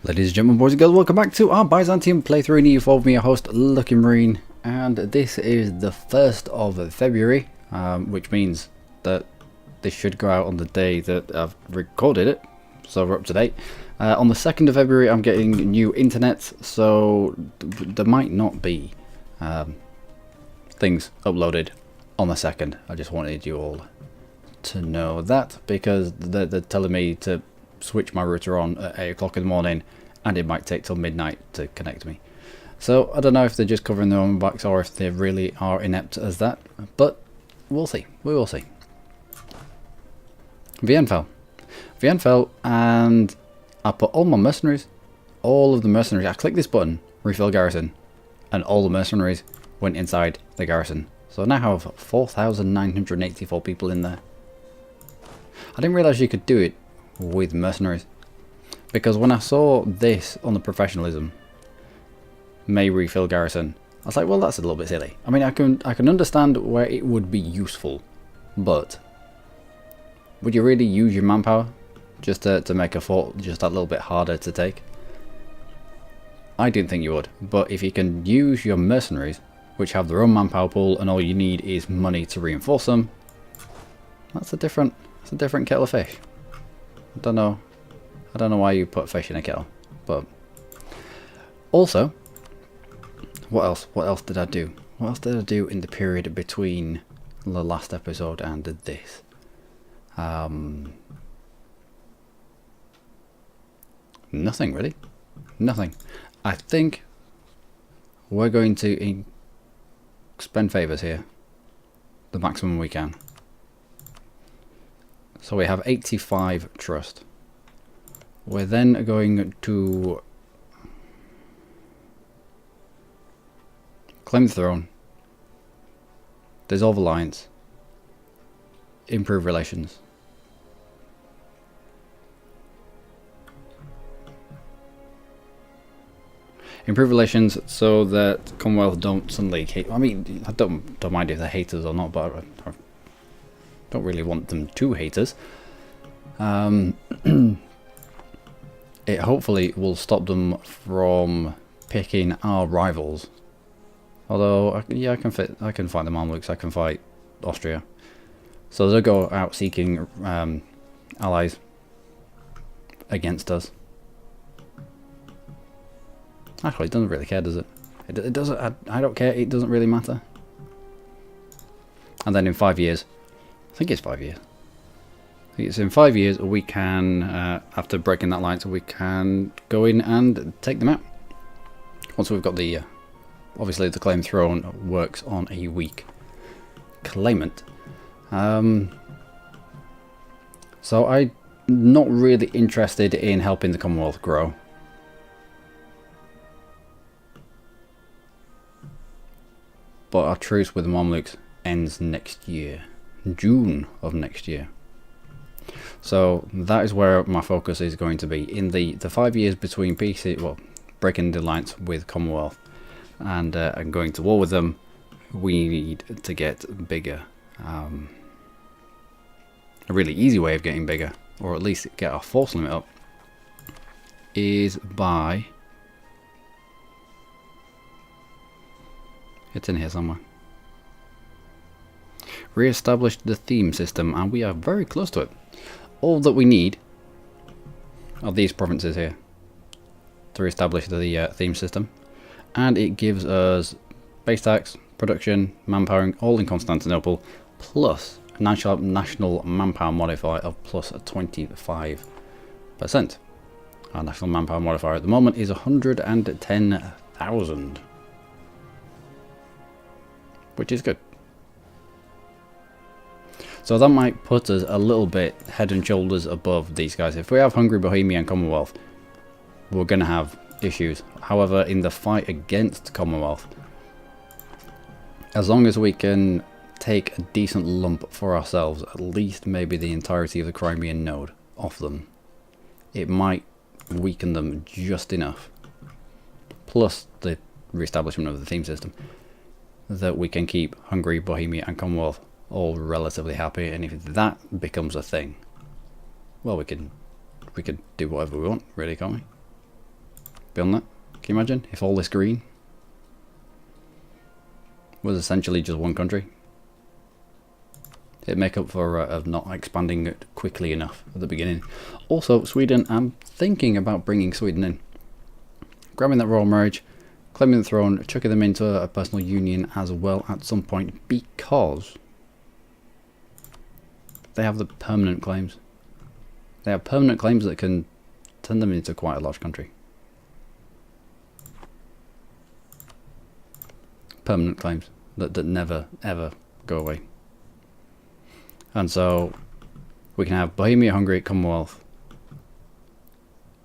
Ladies and gentlemen, boys and girls, welcome back to our Byzantium playthrough in EU4 with me, your host, Luckymarine. And this is the 1st of February, which means that this should go out on the day that I've recorded it, so we're up to date. On the 2nd of February, I'm getting new internet, so there might not be things uploaded on the 2nd. I just wanted you all to know that, because they're telling me to switch my router on at 8 o'clock in the morning, and it might take till midnight to connect me. So I don't know if they're just covering their own backs or if they really are inept as that, but we'll see. We will see. VN fell, and I put all my mercenaries, all of the mercenaries. I clicked this button, refill garrison, and all the mercenaries went inside the garrison. So I now have 4,984 people in there. I didn't realise you could do it with mercenaries, because when I saw this on the professionalism may refill garrison, I was like, well, that's a little bit silly. I mean, I can understand where it would be useful, but would you really use your manpower just to make a fort just that little bit harder to take? I didn't think you would, but if you can use your mercenaries, which have their own manpower pool, and all you need is money to reinforce them, that's a different kettle of fish. I don't know why you put fish in a kettle, but also, what else did I do? What else did I do in the period between the last episode and this? Nothing really. Nothing. I think we're going to spend favors here, the maximum we can. So we have 85 trust. We're then going to claim the throne, dissolve alliance, improve relations. Improve relations so that Commonwealth don't suddenly hate. I mean, I don't mind if they're haters or not, but I don't really want them to hate us. It hopefully will stop them from picking our rivals. Although, yeah, I can fight the Mamluks, I can fight Austria. So they'll go out seeking allies against us. Actually, it doesn't really care, does it? It doesn't. I don't care. It doesn't really matter. And then in 5 years, I think it's 5 years. I think it's in 5 years we can, after breaking that alliance, we can go in and take them out. Once we've got the, obviously the claim throne works on a weak claimant. So I'm not really interested in helping the Commonwealth grow. But our truce with the Mamluks ends next year, June of next year. So that is where my focus is going to be in the 5 years between PC, well, breaking the alliance with Commonwealth and going to war with them. We need to get bigger. A really easy way of getting bigger, or at least get our force limit up, is by, it's in here somewhere, reestablish the theme system, and we are very close to it. All that we need are these provinces here to reestablish the theme system, and it gives us base tax, production, manpower, all in Constantinople, plus a national manpower modifier of plus 25%. Our national manpower modifier at the moment is 110,000, which is good. So that might put us a little bit head and shoulders above these guys. If we have Hungary, Bohemia and Commonwealth, we're going to have issues. However, in the fight against Commonwealth, as long as we can take a decent lump for ourselves, at least maybe the entirety of the Crimean node off them, it might weaken them just enough, plus the re-establishment of the theme system, that we can keep Hungary, Bohemia and Commonwealth all relatively happy. And if that becomes a thing, well, we could do whatever we want, really, can't we? beyond that. Can you imagine if all this green was essentially just one country? It'd make up for of not expanding it quickly enough at the beginning. Also, Sweden, I'm thinking about bringing Sweden in. Grabbing that royal marriage, claiming the throne, chucking them into a personal union as well at some point, because they have the permanent claims. They have permanent claims that can turn them into quite a large country. Permanent claims that never ever go away. And so we can have Bohemia, Hungary, Commonwealth,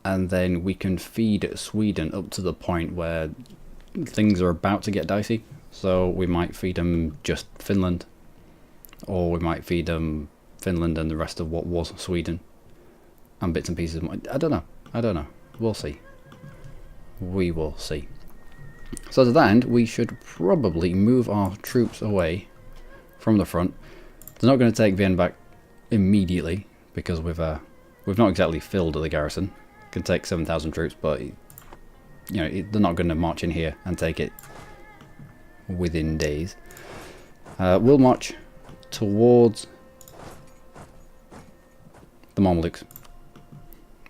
and then we can feed Sweden up to the point where things are about to get dicey. So we might feed them just Finland, or we might feed them Finland and the rest of what was Sweden, and bits and pieces. I don't know. We'll see. We will see. So to that end, we should probably move our troops away from the front. It's not going to take Vienna back immediately, because we've not exactly filled the garrison. It can take 7,000 troops, but you know, they're not going to march in here and take it within days. We'll march towards the Mamluks,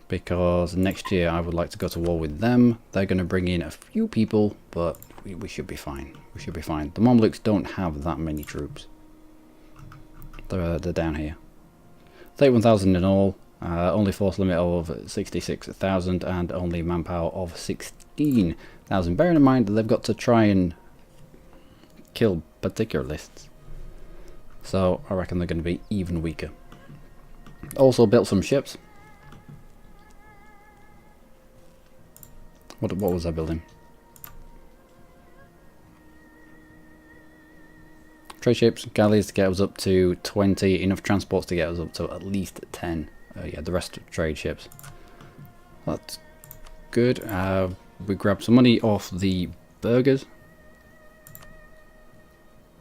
because next year I would like to go to war with them. They're going to bring in a few people, but we should be fine. We should be fine. The Mamluks don't have that many troops. They're down here. 31,000 in all, only force limit of 66,000 and only manpower of 16,000. Bearing in mind that they've got to try and kill particularists. So I reckon they're going to be even weaker. Also built some ships. What was I building? Trade ships, galleys to get us up to 20, enough transports to get us up to at least 10. Yeah, the rest are trade ships. That's good. We grabbed some money off the burghers.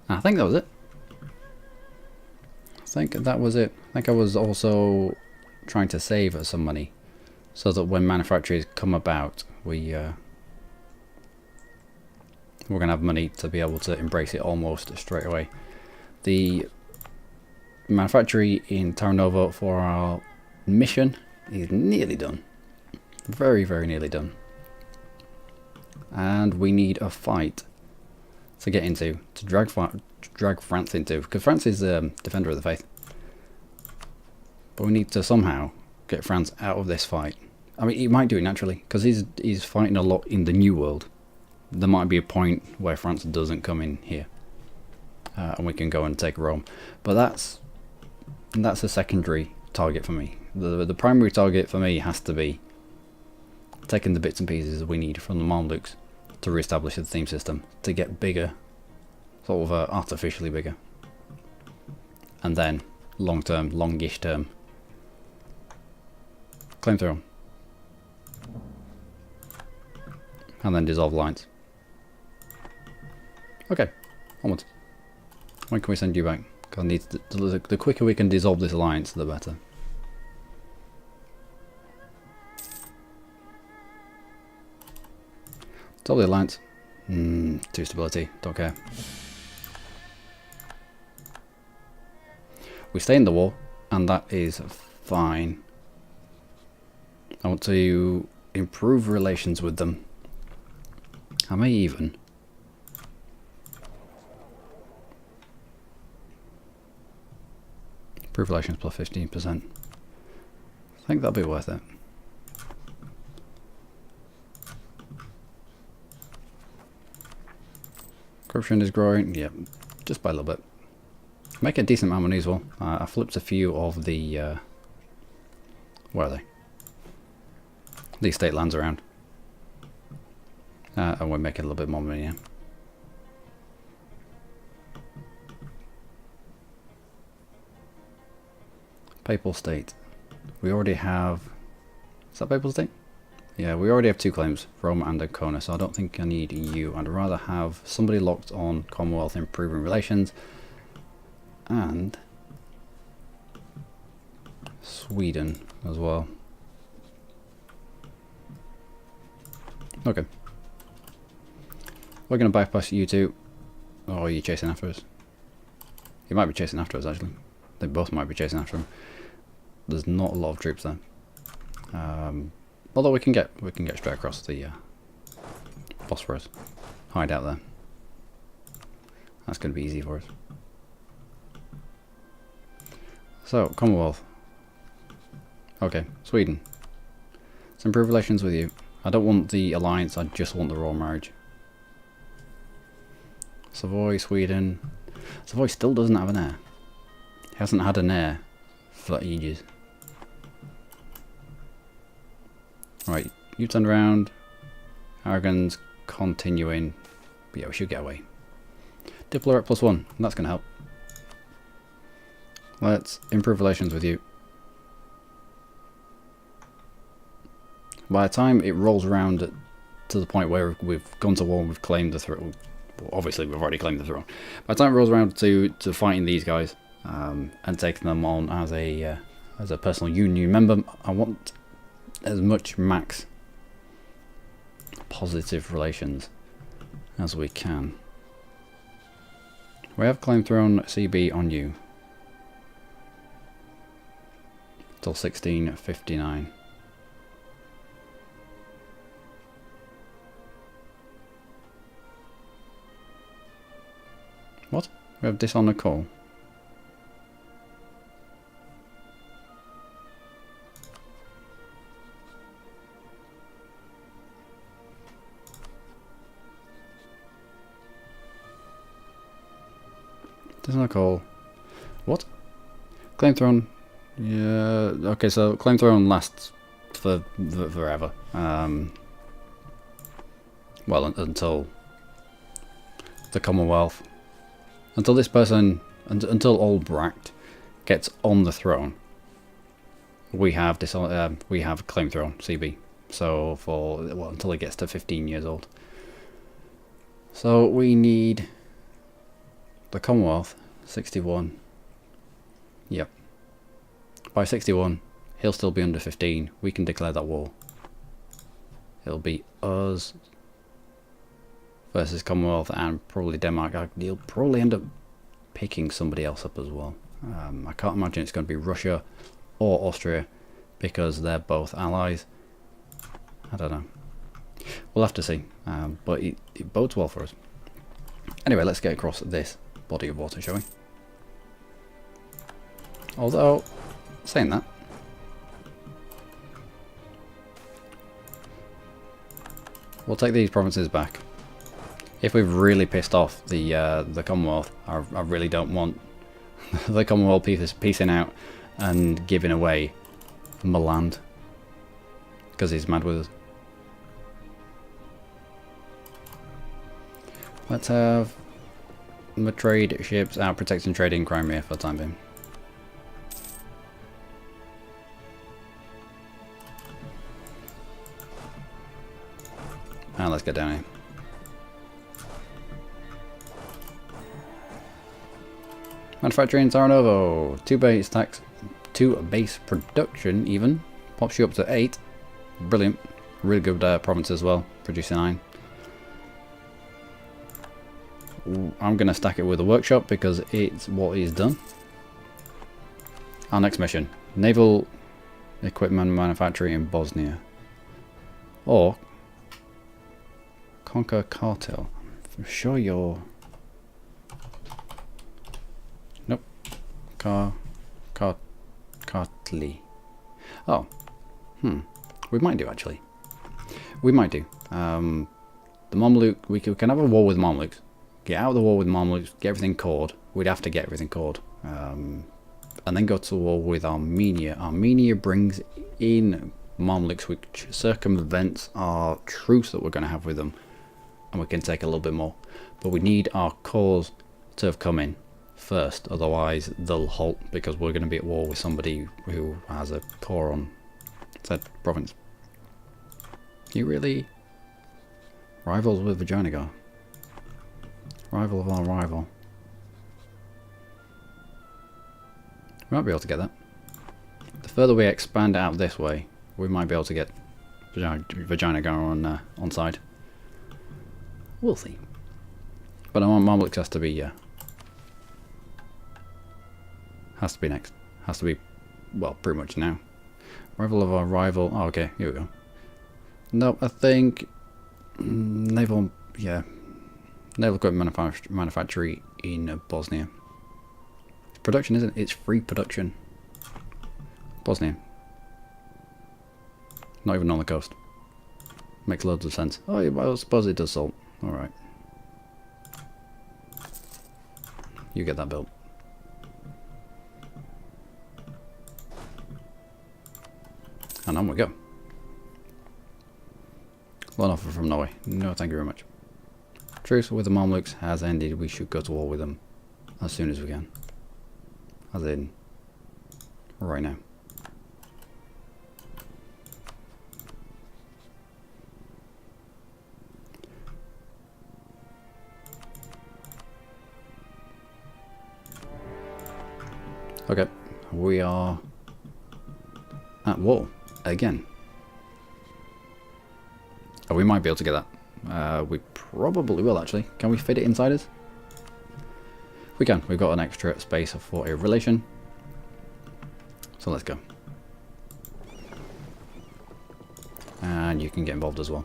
I think that was it. I think that was it. I think I was also trying to save some money, so that when manufacturers come about, we're going to have money to be able to embrace it almost straight away. The manufactory in Taranova for our mission is nearly done. Very, very nearly done. And we need a fight to get into, to drag France into, because France is the defender of the faith. But we need to somehow get France out of this fight. I mean, he might do it naturally, because he's fighting a lot in the New World. There might be a point where France doesn't come in here, and we can go and take Rome. But that's a secondary target for me. The primary target for me has to be taking the bits and pieces we need from the Mamluks to re-establish the theme system, to get bigger, sort of artificially bigger, and then long term, longish term, claim throne, and then dissolve lines. Okay, onwards. When can we send you back? Because the quicker we can dissolve this alliance, the better. Dissolve the alliance. 2 stability, don't care. We stay in the war, and that is fine. I want to improve relations with them. I may even improve relations plus 15%. I think that'll be worth it. Corruption is growing, yeah, just by a little bit. Make a decent amount of money as well. I flipped a few of the where are they? These state lands around. And we're making a little bit more money now. Papal State. We already have... Is that Papal State? Yeah, we already have 2 claims, Rome and Ancona, so I don't think I need EU. I'd rather have somebody locked on Commonwealth improving relations, and Sweden as well. Okay. We're going to bypass you two. Oh, are you chasing after us? He might be chasing after us, actually. They both might be chasing after him. There's not a lot of troops there. Although we can get straight across the Bosphorus. Hide out there. That's going to be easy for us. So, Commonwealth. Okay, Sweden. Let's improve relations with you. I don't want the alliance, I just want the royal marriage. Savoy, Sweden. Savoy still doesn't have an heir. He hasn't had an heir for ages. Right, you turn around. Aragon's continuing. But yeah, we should get away. Diplo at +1. That's going to help. Let's improve relations with you. By the time it rolls around to the point where we've gone to war and we've claimed the throne, well, obviously we've already claimed the throne. By the time it rolls around to fighting these guys and taking them on as a personal union member, I want as much max positive relations as we can. We have claimed throne CB on you till 1659. What? We have dishonor call. Dishonor call. What? Claim throne. Yeah. Okay, so claim throne lasts for forever. Well, until the Commonwealth. Until this person, until Albrecht gets on the throne, we have claim throne CB. So until he gets to 15 years old. So we need the Commonwealth 61. Yep. By 61, he'll still be under 15. We can declare that war. It'll be us versus Commonwealth and probably Denmark. He'll probably end up picking somebody else up as well. I can't imagine it's going to be Russia or Austria because they're both allies. I don't know. We'll have to see. But it bodes well for us. Anyway, let's get across this body of water, shall we? Although, saying that, we'll take these provinces back. If we've really pissed off the Commonwealth, I really don't want the Commonwealth piecing out and giving away Milan because he's mad with us. Let's have the trade ships out protecting trade in Crimea for the time being. And let's get down here. Manufacturing Taranovo, 2 base tax, 2 base production even, pops you up to 8. Brilliant, really good province as well, producing iron. I'm going to stack it with a workshop because it's what is done. Our next mission, naval equipment manufacturing in Bosnia, or conquer cartel. I'm sure you're. Cartly. Oh. We might do, actually. We might do. The Mamluk, we can have a war with Mamluks. Get out of the war with Mamluks, get everything cored. We'd have to get everything cored. And then go to war with Armenia. Armenia brings in Mamluks, which circumvents our truce that we're going to have with them. And we can take a little bit more. But we need our cores to have come in first, otherwise they'll halt because we're going to be at war with somebody who has a core on said province. You really rivals with Vajranagar. Rival of our rival. We might be able to get that. The further we expand out this way, we might be able to get Vagina going on side. We'll see. But I want Mamluks has to be next. Has to be, well, pretty much now. Rival of our rival. Oh, okay, here we go. Nope, I think naval equipment manufacturing in Bosnia. It's production, isn't it? It's free production. Bosnia. Not even on the coast. Makes loads of sense. Oh, well, I suppose it does salt. Alright. You get that built. And on we go. One offer from Norway. No, thank you very much. Truce with the Mamluks has ended. We should go to war with them as soon as we can. As in, right now. Okay, we are at war again. Oh, we might be able to get that. We probably will actually. Can we fit it inside us? We can. We've got an extra space for a relation. So let's go. And you can get involved as well.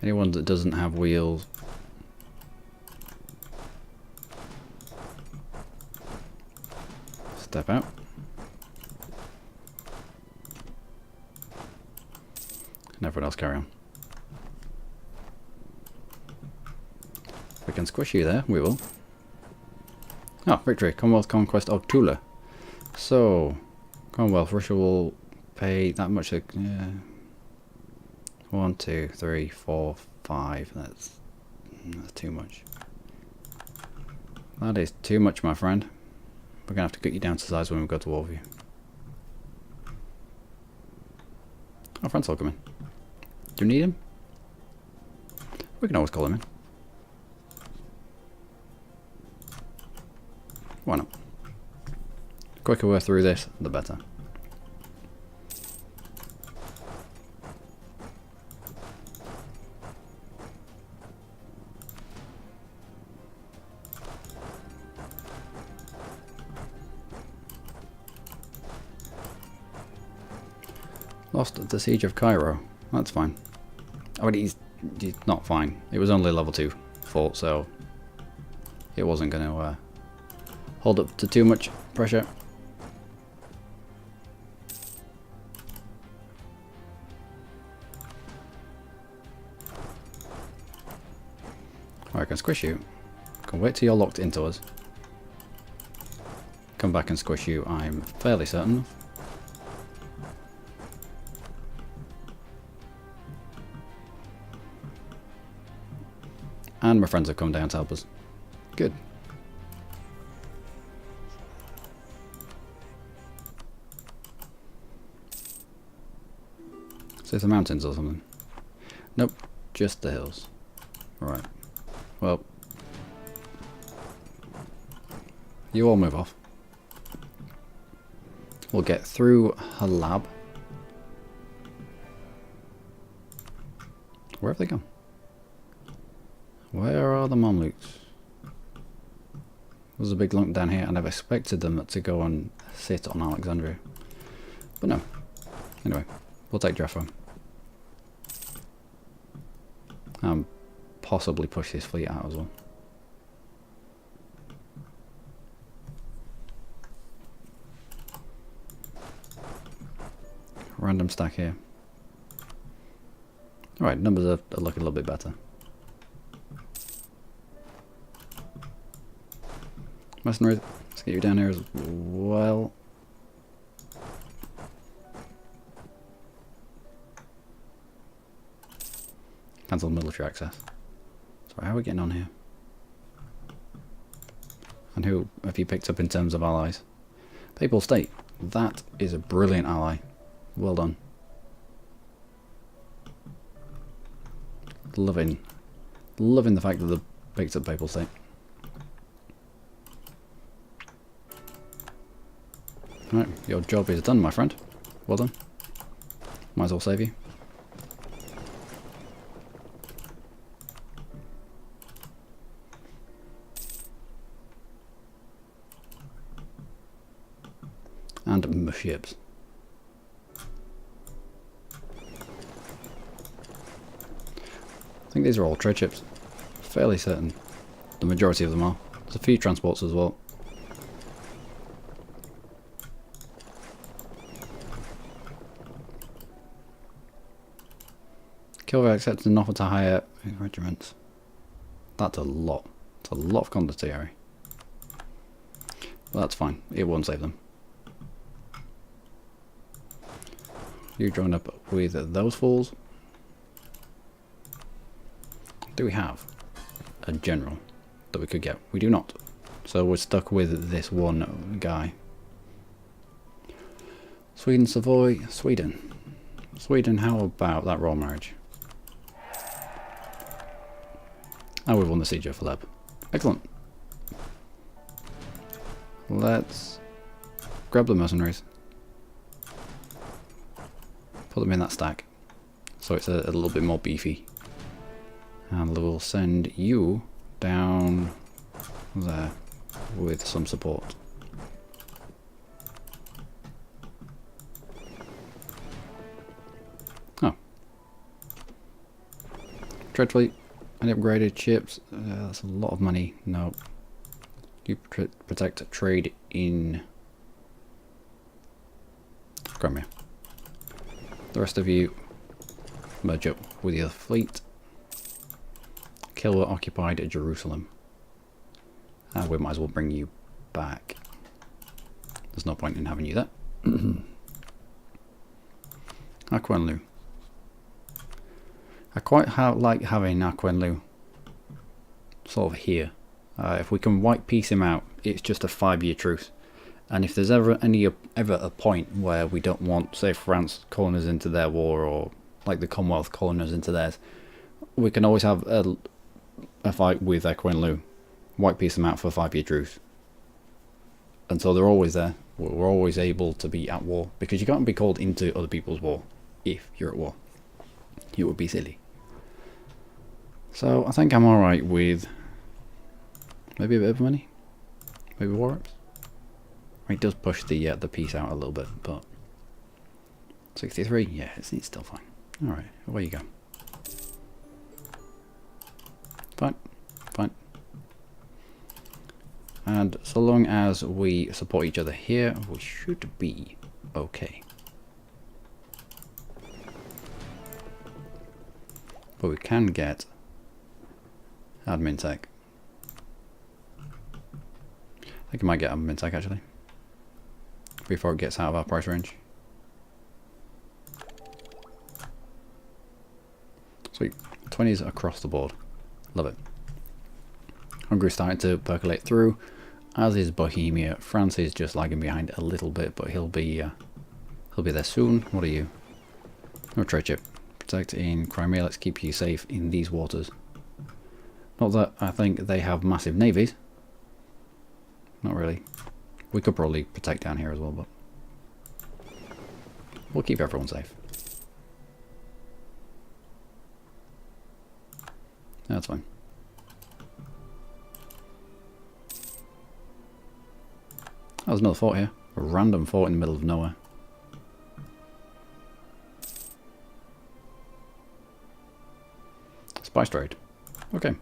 Anyone that doesn't have wheels. Step out. And everyone else carry on. If we can squish you there, we will. Oh, victory. Commonwealth conquest of Tula. So, Commonwealth, Russia will pay that much. 1, 2, 3, 4, 5. That's too much. That is too much, my friend. We're going to have to cut you down to size when we go to war with you. Oh, France will come in. Do you need him? We can always call him in. Why not? The quicker we're through this, the better. Lost the siege of Cairo. That's fine. I mean, he's not fine. It was only level 2 fort, so it wasn't going to hold up to too much pressure. I can squish you. Can wait till you're locked into us. Come back and squish you, I'm fairly certain. And my friends have come down to help us. Good. So it's the mountains or something. Nope, just the hills. Right. Well, you all move off. We'll get through Halab. Where have they gone? Where are the Mamluks? There's a big lump down here, and I've expected them to go and sit on Alexandria. But no. Anyway, we'll take Jaffa. And possibly push this fleet out as well. Random stack here. Alright, numbers are looking a little bit better. Mercenaries, let's get you down here as well. Cancel military access. So how are we getting on here? And who have you picked up in terms of allies? Papal State. That is a brilliant ally. Well done. Loving the fact that they picked up Papal State. Right, your job is done, my friend. Well done. Might as well save you. And ships. I think these are all trade ships. Fairly certain. The majority of them are. There's a few transports as well. Kilroy accepts an offer to hire regiments. That's a lot. It's a lot of condottieri. But that's fine. It won't save them. You join up with those fools. Do we have a general that we could get? We do not. So we're stuck with this one guy. Sweden, Savoy, Sweden. Sweden, how about that royal marriage? Oh, we've won the siege of Philip. Excellent. Let's grab the mercenaries. Put them in that stack. So it's a little bit more beefy. And we'll send you down there with some support. Oh. Trade fleet. Any upgraded ships? That's a lot of money. No. You protect trade in Crimea. The rest of you merge up with the other fleet. Kill occupied Jerusalem. And we might as well bring you back. There's no point in having you there. Aquenlu. I quite like having Aquenlu sort of here. If we can white piece him out, it's just a 5-year truce. And if there's ever a point where we don't want, say, France calling us into their war, or like the Commonwealth calling us into theirs, we can always have a fight with Aquenlu, white piece them out for a 5-year truce. And so they're always there. We're always able to be at war, because you can't be called into other people's war if you're at war. It would be silly. So I think I'm alright with maybe a bit of money, maybe war ups. It does push the piece out a little bit, but 63, yeah, it's still fine. All right, away you go. Fine, fine. And so long as we support each other here, we should be okay. But we can get admin tech. I think I might get admin tech actually, before it gets out of our price range. Sweet. 20s across the board. Love it. Hungary's starting to percolate through, as is Bohemia. France is just lagging behind a little bit, but he'll be there soon. What are you? No trade ship. Protect in Crimea. Let's keep you safe in these waters. Not that I think they have massive navies. Not really. We could probably protect down here as well, but we'll keep everyone safe. That's fine. Oh, there's another fort here. A random fort in the middle of nowhere. Spice trade. Okay.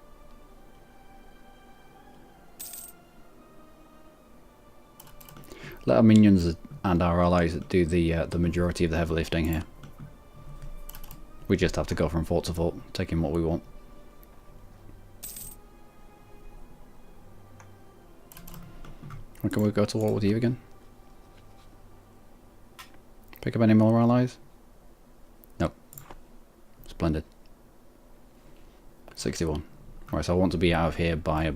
Let our minions and our allies do the majority of the heavy lifting here. We just have to go from fort to fort, taking what we want. When can we go to war with you again? Pick up any more allies? Nope. Splendid. 61. Right, so I want to be out of here by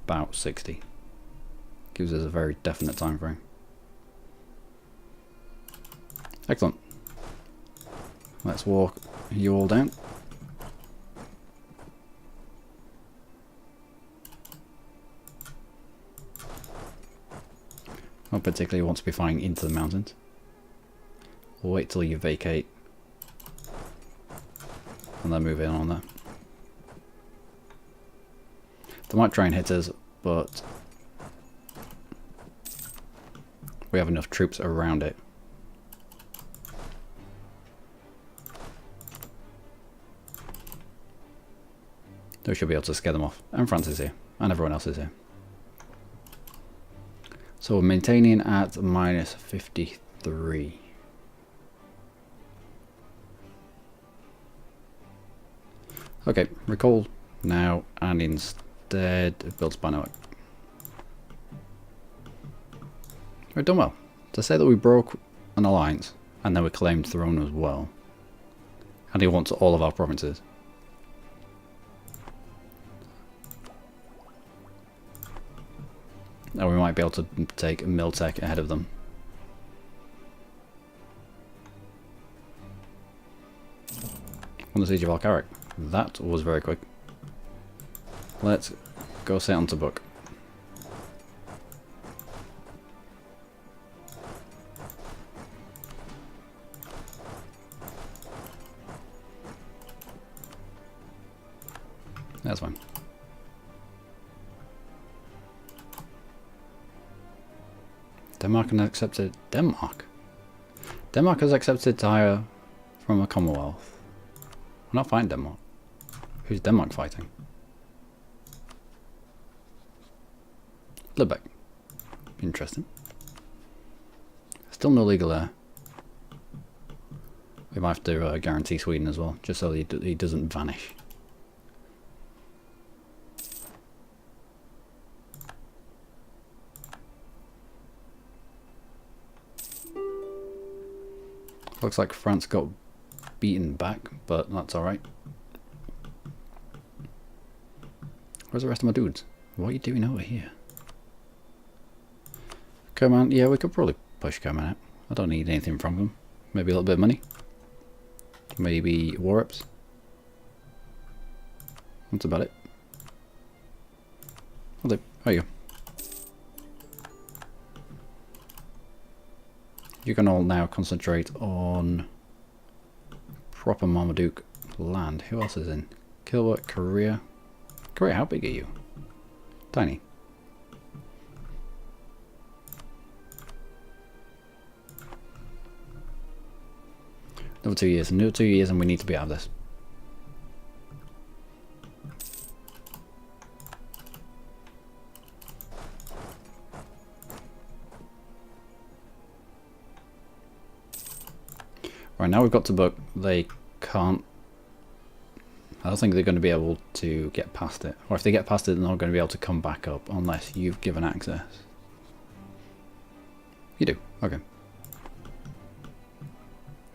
about 60. Gives us a very definite time frame. Excellent. Let's walk you all down. don't particularly want to be firing into the mountains. We'll wait till you vacate and then move in on that. They might try and hit us, but we have enough troops around it. We should be able to scare them off. And France is here. And everyone else is here. So we're maintaining at minus 53. Okay, recall now, and instead build spy network. We've done well. To say that we broke an alliance, and then we claimed throne as well. And he wants all of our provinces. And we might be able to take Miltech ahead of them. On the siege of Alcaric. That was very quick. Let's go sit on to book. That's fine. Denmark has accepted... Denmark? Denmark has accepted to hire from a Commonwealth. We're not fighting Denmark. Who's Denmark fighting? Lubeck. Interesting. Still no legal heir. We might have to guarantee Sweden as well, just so he doesn't vanish. Looks like France got beaten back, but that's alright. Where's the rest of my dudes? What are you doing over here? Kerman, yeah, we could probably push Kerman out. I don't need anything from them. Maybe a little bit of money. Maybe war reps. That's about it. I'll do. There you go. You can all now concentrate on proper Marmaduke land. Who else is in? Kilbert, Korea. Korea, how big are you? Tiny. Another 2 years. Another 2 years and we need to be out of this. Right, now we've got to book. They can't... I don't think they're going to be able to get past it. Or if they get past it, they're not going to be able to come back up unless you've given access. You do. Okay.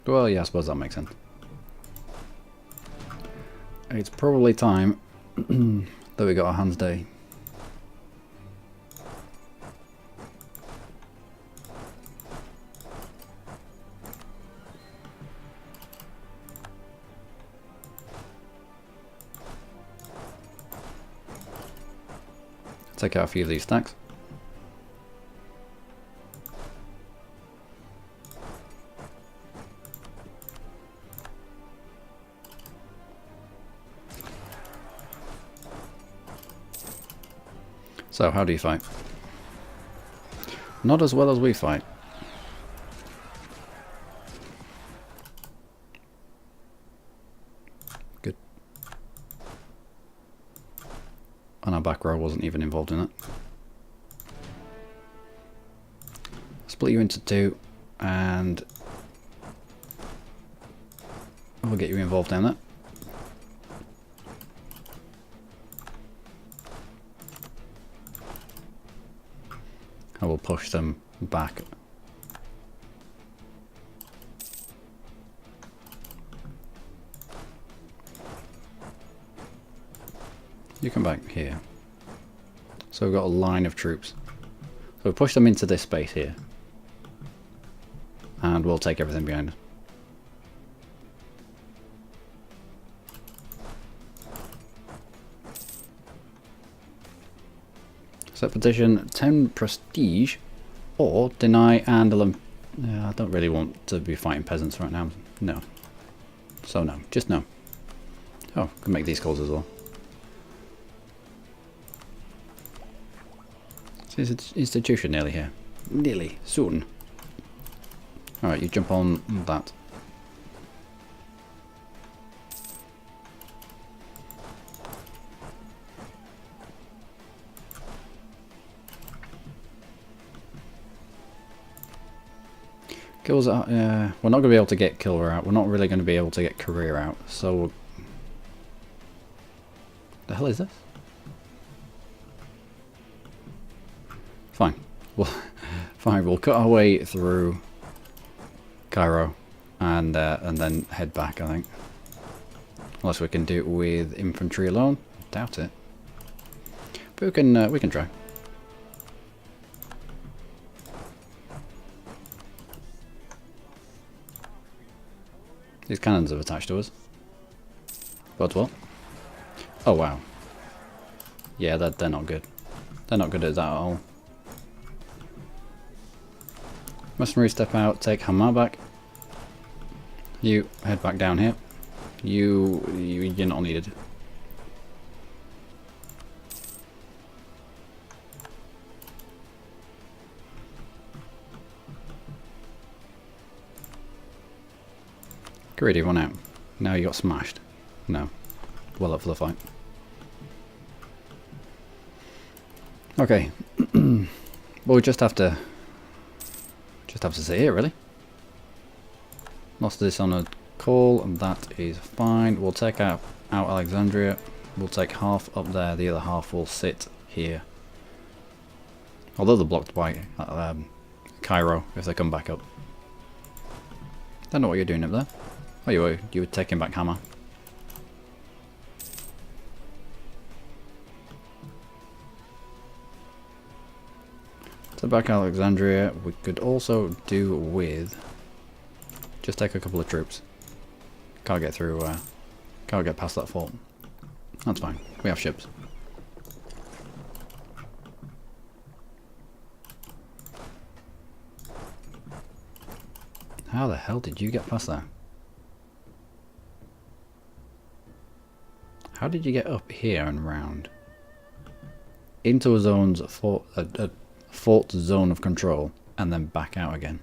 Well, yeah, I suppose that makes sense. It's probably time that we got our hands dirty. Take out a few of these stacks. So, how do you fight? Not as well as we fight. Good. And our back row wasn't even involved in it. Split you into two, and we'll get you involved down there. I will push them back. You come back here. So we've got a line of troops. So we push them into this space here. And we'll take everything behind us. Set petition 10 prestige Or deny and I don't really want to be fighting peasants right now. No. So no. Just no. Oh, can make these calls as well. So is the institution nearly here? Nearly. Soon. Alright, you jump on that. Kills out, we're not going to be able to get Killer out. We're not really going to be able to get Career out. So, the hell is this? Fine. Well, fine. We'll cut our way through Cairo and then head back. I think, unless we can do it with infantry alone. Doubt it. But we can try. These cannons have attached to us. But what? Oh wow. Yeah, they're not good. They're not good at that at all. Mercenary step out, take Hamar back. You head back down here. You're not needed. Greedy one out. Now you got smashed. No. Well up for the fight. Okay. Well, we just have to sit here, really. Lost this on a call, and that is fine. We'll take out Alexandria. We'll take half up there. The other half will sit here. Although they're blocked by Cairo if they come back up. Don't know what you're doing up there. Oh, you were taking back Hammer. So back Alexandria, we could also do with just take a couple of troops. Can't get through. Can't get past that fort. That's fine. We have ships. How the hell did you get past there? How did you get up here and round? Into a zone's fort zone of control and then back out again.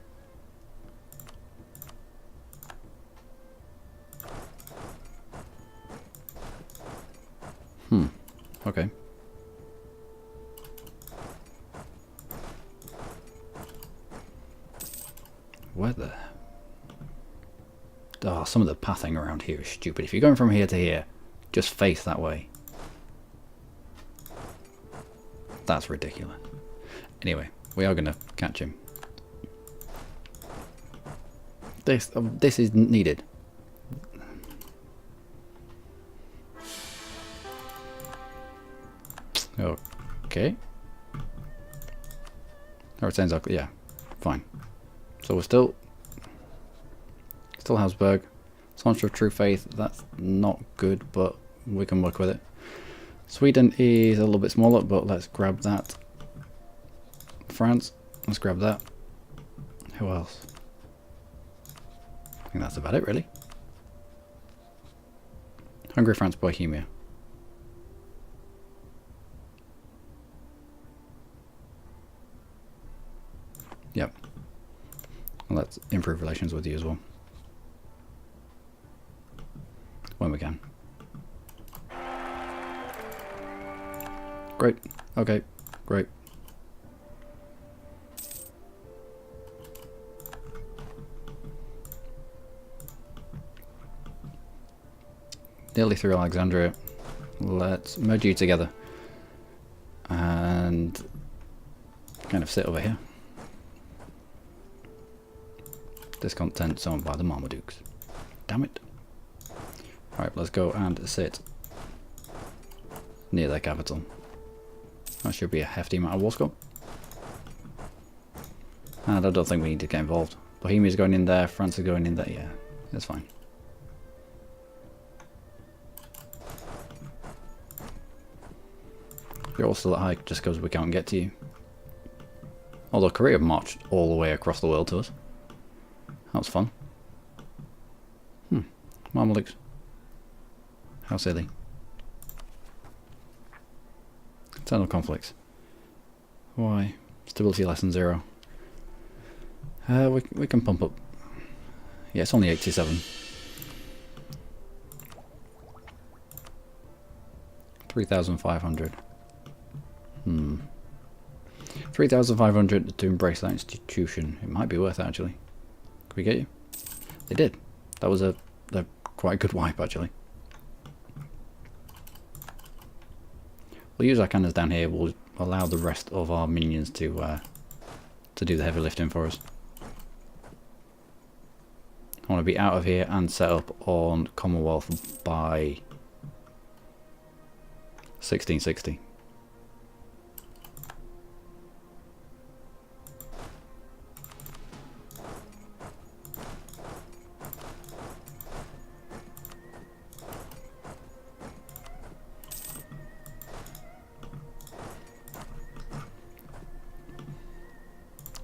Okay. Where the... Oh, some of the pathing around here is stupid. If you're going from here to here, just face that way. That's ridiculous. Anyway, we are going to catch him. This is needed. Okay. Or it sounds like, yeah, fine. So we're still Habsburg. Launcher of True Faith, that's not good, but we can work with it. Sweden is a little bit smaller, but let's grab that. France, let's grab that. Who else? I think that's about it, really. Hungary, France, Bohemia. Yep. Well, let's improve relations with you as well. When we can. Great. Okay. Great. Nearly through Alexandria. Let's merge you together. And kind of sit over here. Discontents owned by the Marmadukes. Damn it. Alright, let's go and sit near their capital. That should be a hefty amount of war score. And I don't think we need to get involved. Bohemia's going in there, France is going in there, yeah, that's fine. You're all still at high just because we can't get to you. Although Korea marched all the way across the world to us. That was fun. Mamluks. How silly. Internal conflicts. Why? Stability less than 0. We can pump up. Yeah, it's only 87. 3,500. 3,500 to embrace that institution. It might be worth it, actually. Can we get you? They did. That was a quite a good wipe, actually. We'll use our cannons down here. We'll allow the rest of our minions to do the heavy lifting for us. I want to be out of here and set up on Commonwealth by 1660.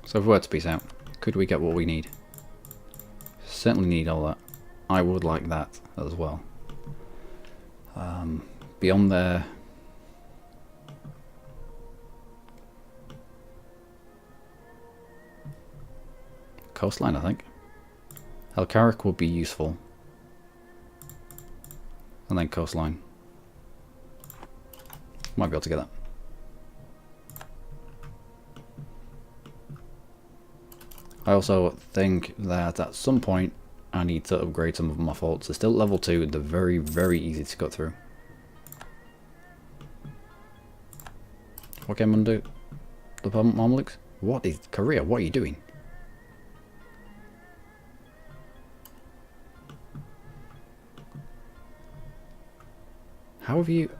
So if we were to peace out, could we get what we need? Certainly need all that. I would like that as well. Beyond there, coastline, I think. Helkarik would be useful. And then coastline. Might be able to get that. I also think that at some point I need to upgrade some of my forts. They're still level 2, they're very, very easy to cut through. What came under the Mamluks? What is Korea? What are you doing? How have you...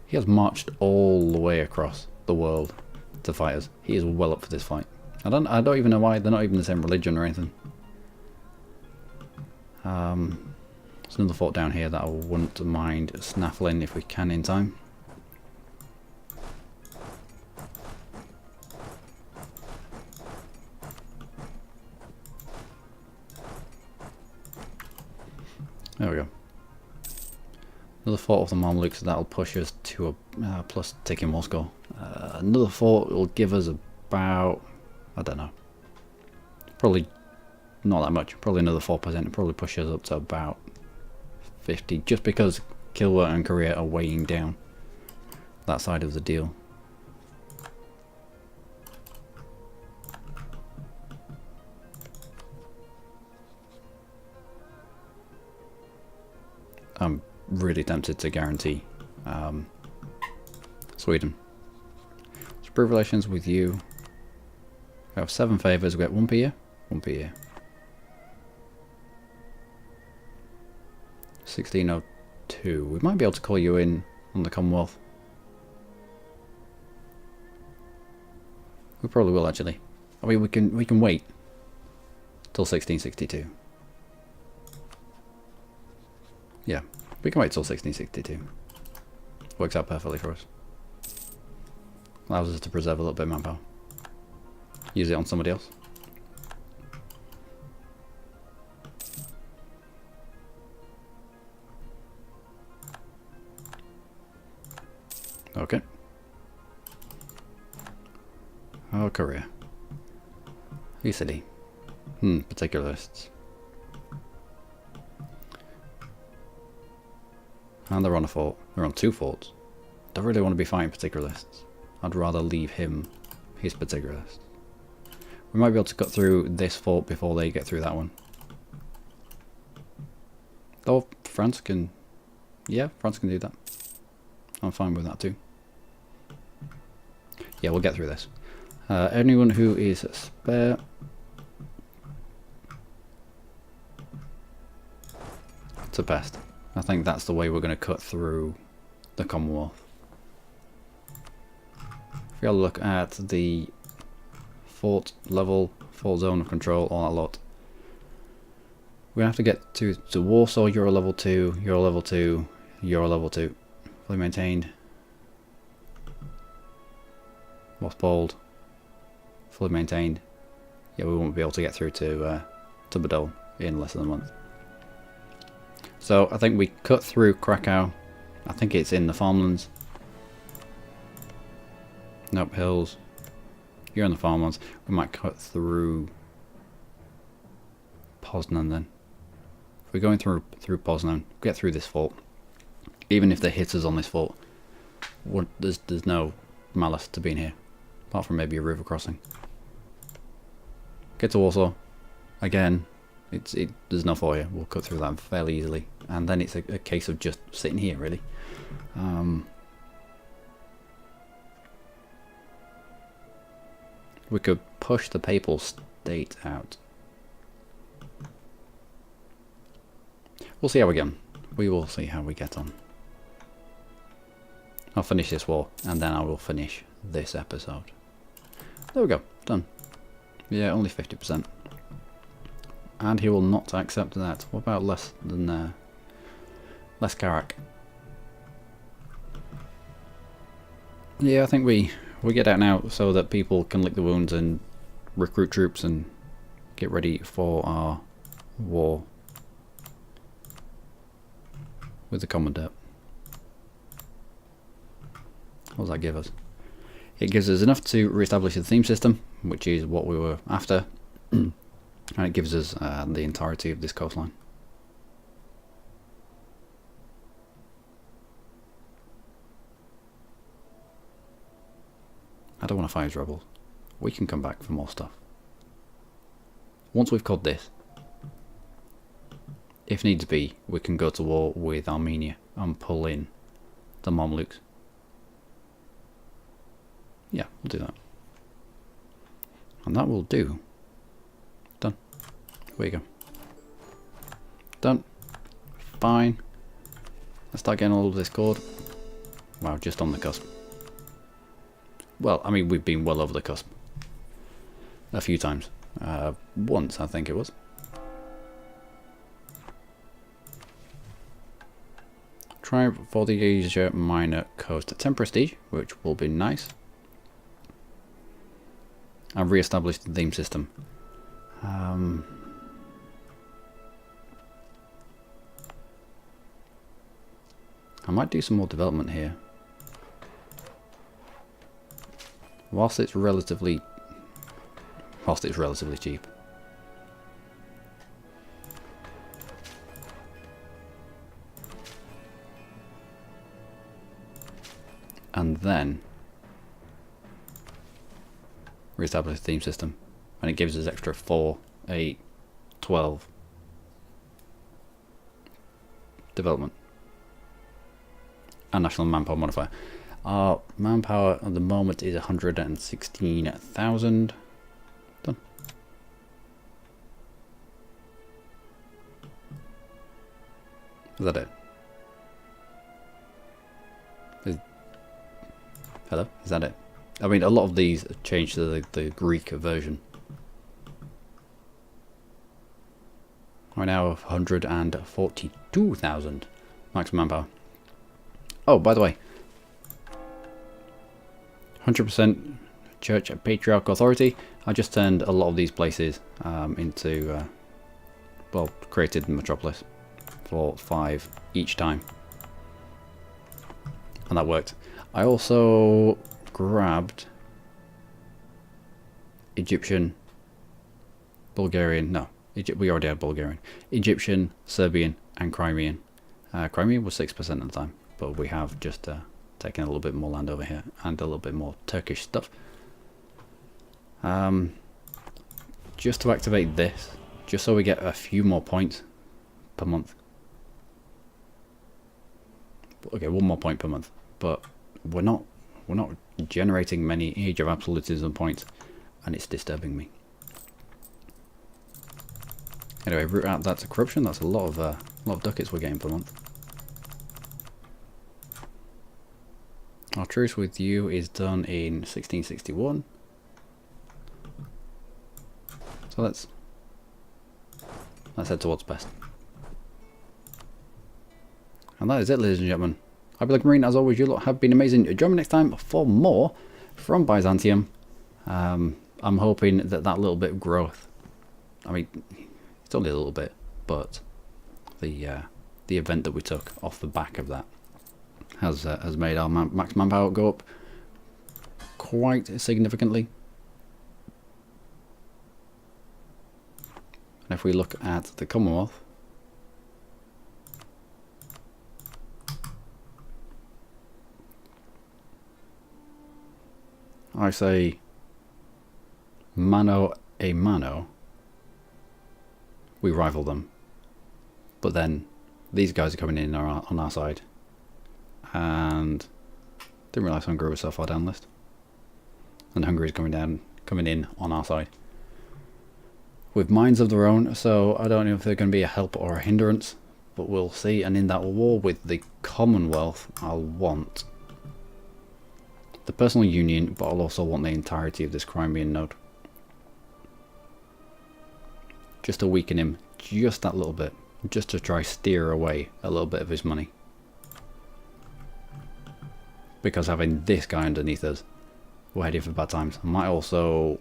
He has marched all the way across the world to fight us. He is well up for this fight. I don't even know why. They're not even the same religion or anything. There's another fort down here that I wouldn't mind snaffling if we can in time. There we go. Another fort of the Mamluks, that'll push us to a plus taking war score. Another fort will give us about, I don't know, probably not that much, probably another 4%, it'll probably push us up to about 50, just because Kilwa and Korea are weighing down that side of the deal. I'm really tempted to guarantee Sweden. Let's improve relations with you. We have 7 favours, we get 1 per year? 1 per year. 1602. We might be able to call you in on the Commonwealth. We probably will actually. I mean, we can wait till 1662. Yeah, we can wait till 1662. Works out perfectly for us. Allows us to preserve a little bit of manpower. Use it on somebody else. Okay. Oh, Korea. You city. Particular lists. And they're on a fort. They're on 2 forts. Don't really want to be fighting particularists. I'd rather leave him his particularists. We might be able to cut through this fort before they get through that one. Though France can... Yeah, France can do that. I'm fine with that too. Yeah, we'll get through this. Anyone who is spare... It's a pest. I think that's the way we're going to cut through the Commonwealth. If we have a look at the fort level, fort zone of control, all that lot. We're going to have to get to Warsaw, Euro level 2, Euro level 2, Euro level 2. Fully maintained. Mothballed. fully maintained, yeah, we won't be able to get through to Badol in less than a month. So I think we cut through Krakow. I think it's in the farmlands. Nope, hills. You're in the farmlands. We might cut through Poznan then. If we're going through Poznan, get through this fort. Even if they hit us on this fort, there's no malice to being here, apart from maybe a river crossing. Get to Warsaw. Again, there's no fort here. We'll cut through that fairly easily, and then it's a case of just sitting here, really. We could push the Papal State out. We'll see how we get on. We will see how we get on. I'll finish this war, and then I will finish this episode. There we go, done. Yeah, only 50%. And he will not accept that. What about less than less Karak? Yeah, I think we get out now so that people can lick the wounds and recruit troops and get ready for our war with the Commandant. What does that give us? It gives us enough to re-establish the theme system, which is what we were after, and it gives us the entirety of this coastline. I don't want to fight his rebels. We can come back for more stuff. Once we've caught this, if needs be, we can go to war with Armenia and pull in the Mamluks. Yeah, we'll do that. And that will do. Done. Here we go. Done. Fine. Let's start getting all of this cord. Wow, just on the cusp. Well, I mean, we've been well over the cusp. A few times. Once, I think it was. Try for the Asia Minor Coast. 10 prestige, which will be nice. I've re-established the theme system. I might do some more development here. Whilst it's relatively cheap. And then re-establish the theme system, and it gives us extra 4, 8, 12 development and national manpower modifier. Our manpower at the moment is 116,000. Done. Is that it? Hello? Is that it? I mean, a lot of these changed to the Greek version. Right now, 142,000 max manpower. Oh, by the way, 100% Church Patriarch Authority. I just turned a lot of these places into, well, created the metropolis for 5 each time. And that worked. I also grabbed Egyptian, Bulgarian, no, we already had Bulgarian, Egyptian, Serbian and Crimean. Crimea was 6% at the time, but we have just taken a little bit more land over here and a little bit more Turkish stuff. Just to activate this, just so we get a few more points per month. Okay, 1 more point per month, but we're not generating many Age of Absolutism points, and it's disturbing me. Anyway, root out that to corruption. That's a lot of ducats we're getting per month. Our truce with you is done in 1661. So let's head towards best. And that is it, ladies and gentlemen. I've been Luckymarine. As always, you lot have been amazing. Join me next time for more from Byzantium. I'm hoping that that little bit of growth, I mean, it's only a little bit, but the event that we took off the back of that has made our max manpower go up quite significantly. And if we look at the Commonwealth, I say mano a mano, we rival them. But then these guys are coming in on our side. And didn't realise Hungary was so far down the list. And Hungary's coming in on our side. With mines of their own, so I don't know if they're going to be a help or a hindrance, but we'll see. And in that war with the Commonwealth, I'll want the personal union, but I'll also want the entirety of this Crimean node. Just to weaken him just that little bit, just to try steer away a little bit of his money. Because having this guy underneath us, we're heading for bad times. I might also...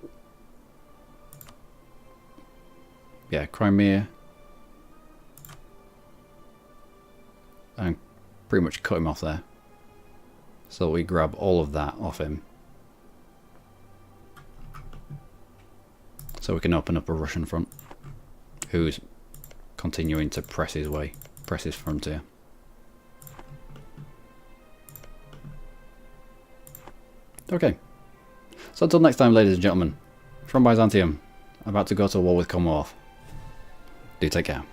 yeah, Crimea. And pretty much cut him off there. So we grab all of that off him. So we can open up a Russian front. Who's continuing to press his way, press his frontier. Okay. So until next time, ladies and gentlemen, from Byzantium, about to go to war with Commonwealth. Do take care.